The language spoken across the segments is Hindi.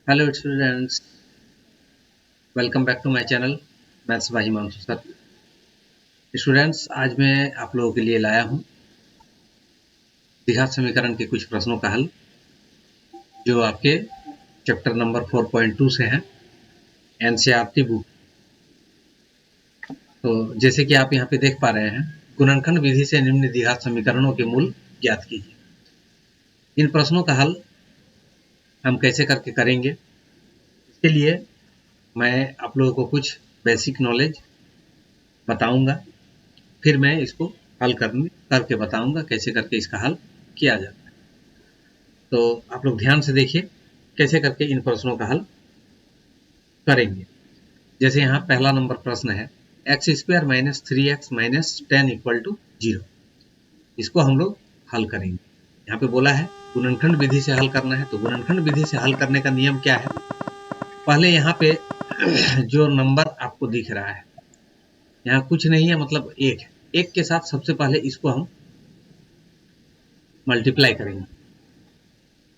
Hello students, welcome back to my channel maths by Himanshu sir. Students, आज मैं आप लोगों के लिए लाया हूं द्विघात समीकरण के कुछ प्रश्नों का हल, जो आपके चैप्टर नंबर 4.2 से हैं, एनसीईआरटी बुक। तो जैसे कि आप यहां पे देख पा रहे हैं, गुणनखंड विधि से निम्न द्विघात समीकरणों के मूल ज्ञात कीजिए। इन प्रश्नों का हल हम कैसे करके करेंगे, इसके लिए मैं आप लोगों को कुछ बेसिक नॉलेज बताऊंगा, फिर मैं इसको हल करके बताऊंगा कैसे करके इसका हल किया जाता है। तो आप लोग ध्यान से देखिए कैसे करके इन प्रश्नों का हल करेंगे। जैसे यहाँ पहला नंबर प्रश्न है, x square minus 3x minus 10 equal to 0। इसको हम लोग हल करेंगे। यहाँ पे बोला है गुणनखंड विधि से हल करना है। तो गुणनखंड विधि से हल करने का नियम क्या है? पहले यहाँ पे जो नंबर आपको दिख रहा है, यहाँ कुछ नहीं है, मतलब एक है। एक के साथ सबसे पहले इसको हम मल्टीप्लाई करेंगे।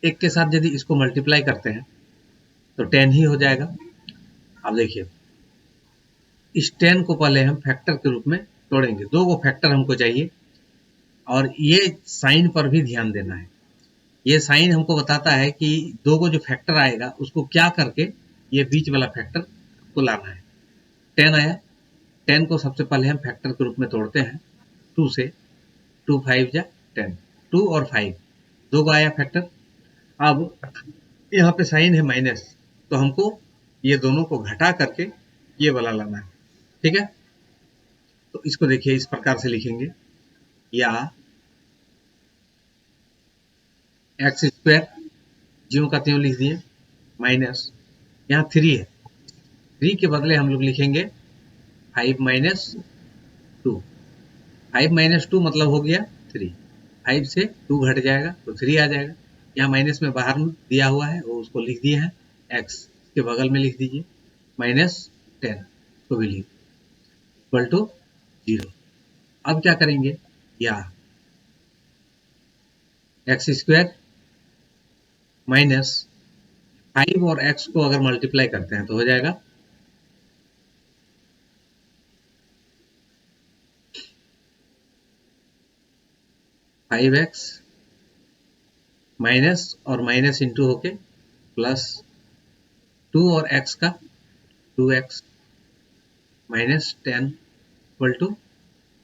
एक के साथ यदि इसको मल्टीप्लाई करते हैं तो 10 ही हो जाएगा। अब देखिए, इस 10 को पहले हम फैक्टर के रूप में तोड़ेंगे। दो गो फैक्टर हमको चाहिए, और ये साइन पर भी ध्यान देना है। ये साइन हमको बताता है कि दो गो जो फैक्टर आएगा उसको क्या करके ये बीच वाला फैक्टर को लाना है। 10 आया, 10 को सबसे पहले हम फैक्टर के रूप में तोड़ते हैं 2 से। 2 5 जा 10, 2 और 5 दो गो आया फैक्टर। अब यहाँ पे साइन है माइनस, तो हमको ये दोनों को घटा करके ये वाला लाना है। ठीक है, तो इसको देखिए इस प्रकार से लिखेंगे, या एक्स स्क्वायर ज्यों का त्यों लिख दिए, माइनस यहाँ 3 है, 3 के बदले हम लोग लिखेंगे 5 माइनस 2। 5 माइनस 2 मतलब हो गया 3। 5 से 2 घट जाएगा तो 3 आ जाएगा। यहाँ माइनस में बाहर में दिया हुआ है, वो उसको लिख दिए हैं, एक्स के बगल में लिख दीजिए, माइनस 10 को भी लिख इक्वल टू 0। अब क्या करेंगे, या एक्स स्क्वायर माइनस 5 और x को अगर मल्टीप्लाई करते हैं तो हो जाएगा 5x माइनस और माइनस इंटू होके प्लस 2 और x का 2x माइनस 10 इक्वल टू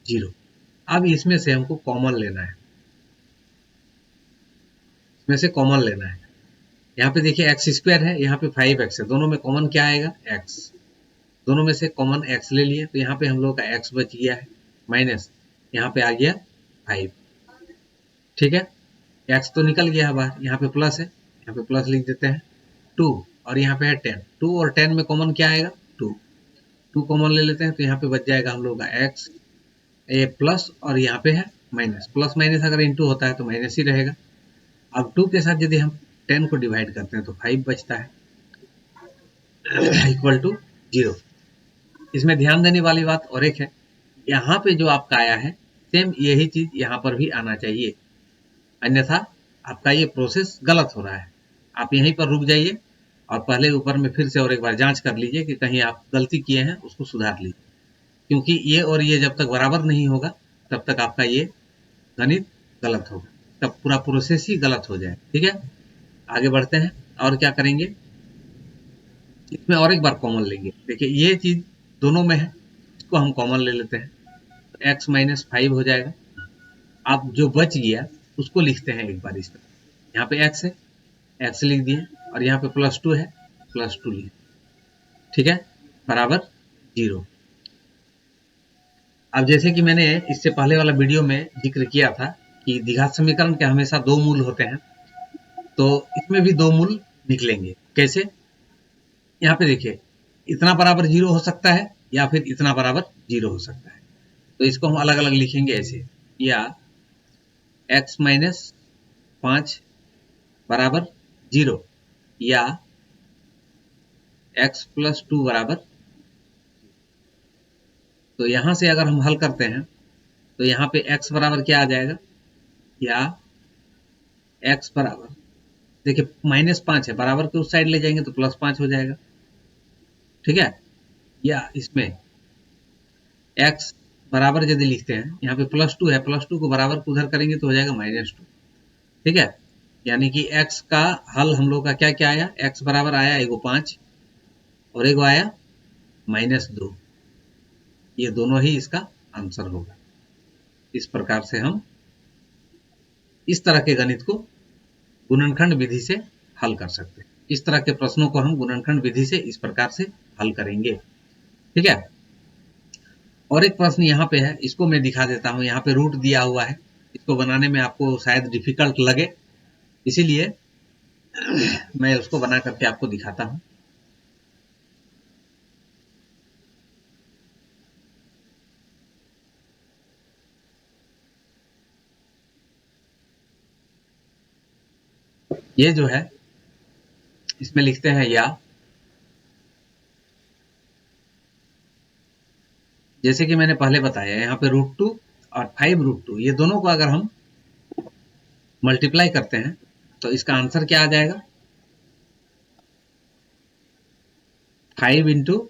0। अब इसमें से हमको कॉमन लेना है, इसमें से कॉमन लेना है। यहाँ पे देखिए एक्स स्क्वायर है, यहाँ पे 5x है, दोनों में कॉमन क्या आएगा, x। दोनों में से कॉमन x ले लिए, तो यहाँ पे हम लोग का x बच गया है, माइनस यहाँ पे आ गया 5। ठीक है, x तो निकल गया है बाहर, यहाँ पे प्लस है, यहाँ पे प्लस लिख देते हैं 2, और यहाँ पे है 10। 2 और 10 में कॉमन क्या आएगा, 2। 2 कॉमन ले लेते हैं, तो यहाँ पे बच जाएगा हम लोग का x ए प्लस, और यहाँ पे है माइनस। प्लस माइनस अगर इंटू होता है तो माइनस ही रहेगा। अब 2 के साथ यदि हम 10 को डिवाइड करते हैं तो 5 बचता है इक्वल टू 0। इसमें ध्यान देने वाली बात और एक है, यहाँ पे जो आपका आया है सेम यही चीज यहाँ पर भी आना चाहिए, अन्यथा आपका ये प्रोसेस गलत हो रहा है। आप यहीं पर रुक जाइए और पहले ऊपर में फिर से और एक बार जांच कर लीजिए कि कहीं आप गलती किए हैं, उसको सुधार लीजिए। क्योंकि ये और ये जब तक बराबर नहीं होगा तब तक आपका ये गणित गलत होगा, तब पूरा प्रोसेस ही गलत हो जाए। ठीक है, आगे बढ़ते हैं और क्या करेंगे, इसमें और एक बार कॉमन लेंगे। देखिए ये चीज दोनों में है, इसको हम कॉमन ले लेते हैं, तो x माइनस 5 हो जाएगा। अब जो बच गया उसको लिखते हैं एक बार इस तरह, यहाँ पे x है, x लिख दिए, और यहाँ पे प्लस 2 है, प्लस 2 लिख। ठीक है, बराबर 0। अब जैसे कि मैंने इससे पहले वाला वीडियो में जिक्र किया था कि द्विघात समीकरण के हमेशा दो मूल होते हैं, तो इसमें भी दो मूल निकलेंगे। कैसे, यहाँ पे देखिए, इतना बराबर 0 हो सकता है या फिर इतना बराबर 0 हो सकता है। तो इसको हम अलग अलग लिखेंगे ऐसे, या x माइनस 5 बराबर 0, या x प्लस 2 बराबर। तो यहां से अगर हम हल करते हैं तो यहाँ पे x बराबर क्या आ जाएगा, या x बराबर देखिए -5 है, बराबर के उस साइड ले जाएंगे तो +5 हो जाएगा, ठीक है। या इसमें x बराबर यदि लिखते हैं, यहाँ पे +2 है, +2 को बराबर को उधर करेंगे तो हो जाएगा -2, ठीक है। यानी कि x का हल हम लोग का क्या क्या आया, x बराबर आया एगो 5 और एगो आया -2, ये दोनों ही इसका आंसर होगा। इस प्रकार से हम इस तरह के गणित को गुणनखंड विधि से हल कर सकते हैं। इस तरह के प्रश्नों को हम गुणनखंड विधि से इस प्रकार से हल करेंगे, ठीक है। और एक प्रश्न यहाँ पे है, इसको मैं दिखा देता हूँ। यहाँ पे रूट दिया हुआ है, इसको बनाने में आपको शायद डिफिकल्ट लगे, इसीलिए मैं उसको बना करके आपको दिखाता हूँ। ये जो है इसमें लिखते हैं या, जैसे कि मैंने पहले बताया, यहाँ पे √2 और 5√2 ये दोनों को अगर हम मल्टीप्लाई करते हैं तो इसका आंसर क्या आ जाएगा, 5 इंटू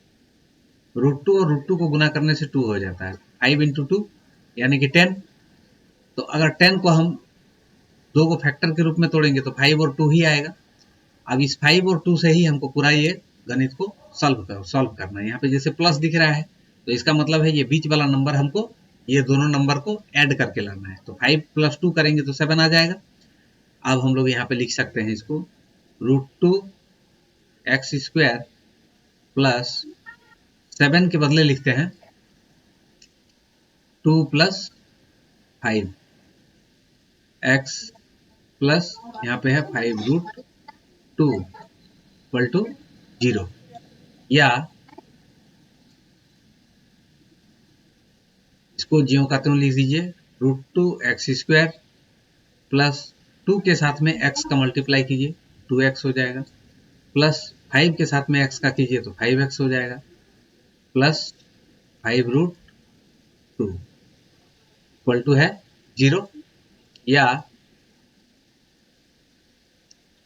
√2 और √2 को गुना करने से 2 हो जाता है, 5 इंटू 2 यानी कि 10। तो अगर 10 को हम दो को फैक्टर के रूप में तोड़ेंगे तो 5 और 2 ही आएगा। अब इस 5 और 2 से ही हमको पूरा ये गणित को सॉल्व करना है। यहाँ पे जैसे प्लस दिख रहा है तो इसका मतलब है ये बीच वाला नंबर हमको ये दोनों नंबर को ऐड करके लाना है। तो 5 + 2 करेंगे तो 7 आ जाएगा। अब हम लोग यहाँ पे लिख सकते हैं इसको √2x² प्लस 7 के बदले लिखते हैं 2 + 5 x प्लस यहाँ पे है 5√2 = 0, या इसको ज्यों का त्यों लिख दीजिए, √2x² प्लस 2 के साथ में x का मल्टीप्लाई कीजिए 2x हो जाएगा, प्लस 5 के साथ में x का कीजिए तो 5x हो जाएगा, प्लस 5√2 = है 0, या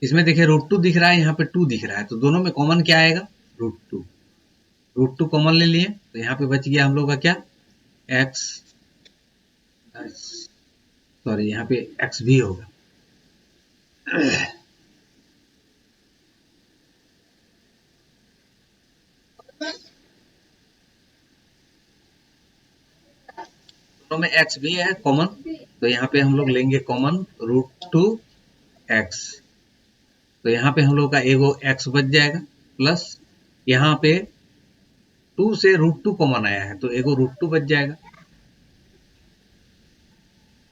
इसमें देखिए √2 दिख रहा है, यहाँ पे 2 दिख रहा है, तो दोनों में कॉमन क्या आएगा, √2 कॉमन ले लिए तो यहाँ पे बच गया हम लोग का क्या, x, सॉरी यहाँ पे x भी होगा। दोनों में x भी है कॉमन, तो यहाँ पे हम लोग लेंगे कॉमन √2x, तो यहाँ पे हम लोग का एगो x बच जाएगा, प्लस यहाँ पे 2 से √2 कॉमन आया है तो एगो √2 बच जाएगा,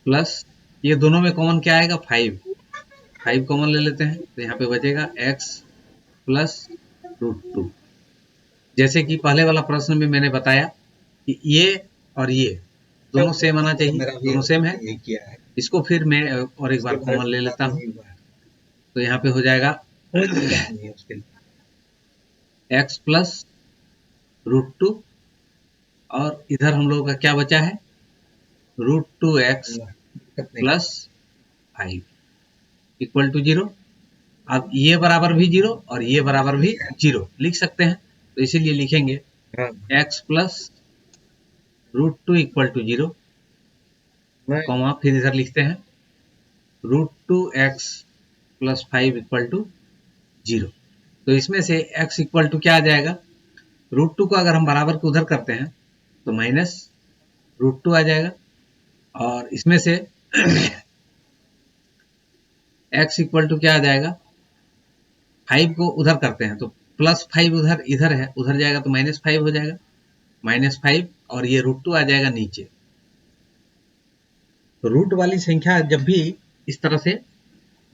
प्लस ये दोनों में कॉमन क्या आएगा, 5 कॉमन ले लेते हैं तो यहाँ पे बचेगा x प्लस √2। जैसे कि पहले वाला प्रश्न में मैंने बताया कि ये और ये दोनों सेम आना चाहिए, दोनों सेम है। इसको फिर मैं और एक बार कॉमन ले लेता हूँ तो यहाँ पे हो जाएगा x प्लस √2 और इधर हम लोगों का क्या बचा है, √2x प्लस 5 = 0। अब ये बराबर भी 0 और ये बराबर भी 0 लिख सकते हैं, तो इसीलिए लिखेंगे x प्लस √2 = 0, कॉमा फिर इधर लिखते हैं √2x प्लस 5 = 0। तो इसमें से x = क्या आ जाएगा, √2 को अगर हम बराबर को उधर करते हैं तो -√2 आ जाएगा, और इसमें से x = क्या आ जाएगा, 5 को उधर करते हैं तो +5 उधर इधर है, उधर जाएगा तो -5 हो जाएगा, -5 और ये √2 आ जाएगा नीचे। तो रूट वाली संख्या जब भी इस तरह से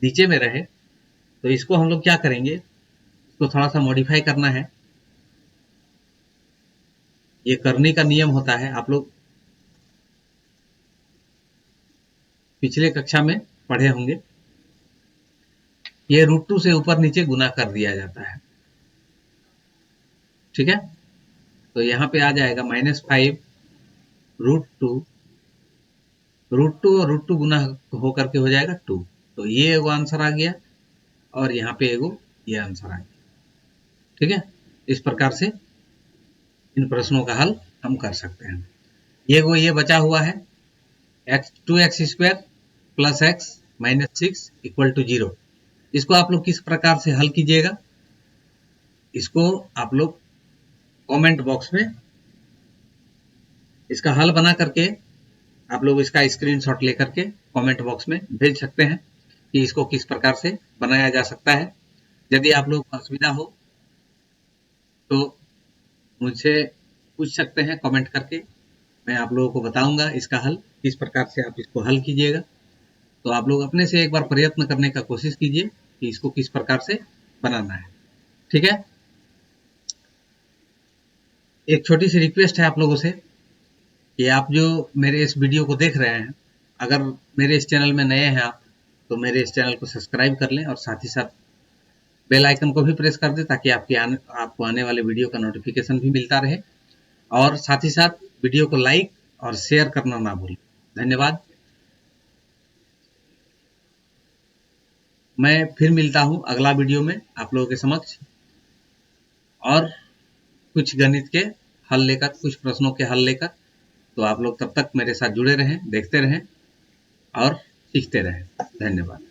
नीचे में रहे तो इसको हम लोग क्या करेंगे, इसको थोड़ा सा मॉडिफाई करना है। ये करने का नियम होता है, आप लोग पिछले कक्षा में पढ़े होंगे। ये √2 से ऊपर नीचे गुना कर दिया जाता है, ठीक है। तो यहाँ पे आ जाएगा -5 √2, √2 और √2 गुना होकर के हो जाएगा 2, तो ये एगो आंसर आ गया। और यहाँ पे एगो ये आंसर आएगा। ठीक है, इस प्रकार से इन प्रश्नों का हल हम कर सकते हैं। ये बचा हुआ है two x square plus x minus 6 equal to 0। इसको आप लोग किस प्रकार से हल कीजिएगा, इसको आप लोग कमेंट बॉक्स में इसका हल बना करके आप लोग इसका स्क्रीनशॉट लेकर के कमेंट बॉक्स में भेज सकते हैं कि इसको किस प्रकार से बनाया जा सकता है। यदि आप लोग को असुविधा हो तो मुझसे पूछ सकते हैं कमेंट करके, मैं आप लोगों को बताऊंगा इसका हल किस प्रकार से आप इसको हल कीजिएगा। तो आप लोग अपने से एक बार प्रयत्न करने का कोशिश कीजिए कि इसको किस प्रकार से बनाना है। ठीक है, एक छोटी सी रिक्वेस्ट है आप लोगों से कि आप जो मेरे इस वीडियो को देख रहे हैं, अगर मेरे इस चैनल में नए हैं आप, तो मेरे इस चैनल को सब्सक्राइब कर लें और साथ ही साथ बेल आइकन को भी प्रेस कर दें ताकि आपको आने वाले वीडियो का नोटिफिकेशन भी मिलता रहे। और साथ ही साथ वीडियो को लाइक और शेयर करना ना भूलें। धन्यवाद। मैं फिर मिलता हूं अगला वीडियो में आप लोगों के समक्ष, और कुछ गणित के हल लेकर, कुछ प्रश्नों के हल लेकर। तो आप लोग तब तक मेरे साथ जुड़े रहें, देखते रहें और सीखते रहें। धन्यवाद।